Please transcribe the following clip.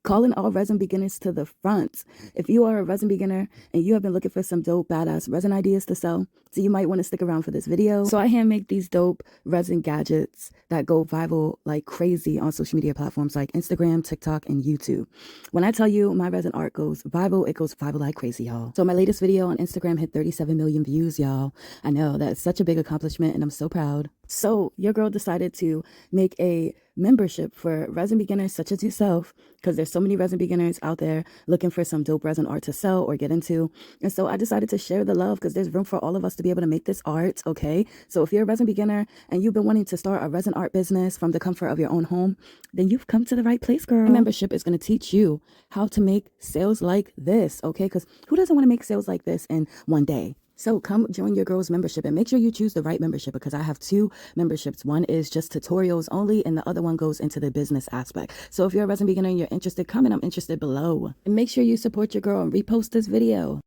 calling all resin beginners to the front. If you are a resin beginner and you have been looking for some dope, badass resin ideas to sell, so you might want to stick around for this video. So I hand make these dope resin gadgets that go viral like crazy on social media platforms like Instagram, TikTok, and YouTube. When I tell you my resin art goes viral, it goes viral like crazy, y'all. So my latest video on Instagram hit 37 million views, y'all. I know that's such a big accomplishment and I'm so proud. So your girl decided to make a membership for resin beginners such as yourself, because there's so many resin beginners out there looking for some dope resin art to sell or get into. And so I decided to share the love because there's room for all of us to be able to make this art, okay? So if you're a resin beginner and you've been wanting to start a resin art business from the comfort of your own home, then you've come to the right place, girl. The membership is going to teach you how to make sales like this, okay? Because who doesn't want to make sales like this in one day? So come join your girl's membership and make sure you choose the right membership, because I have two memberships. One is just tutorials only and the other one goes into the business aspect. So if you're a resin beginner and you're interested, comment I'm interested below. And make sure you support your girl and repost this video.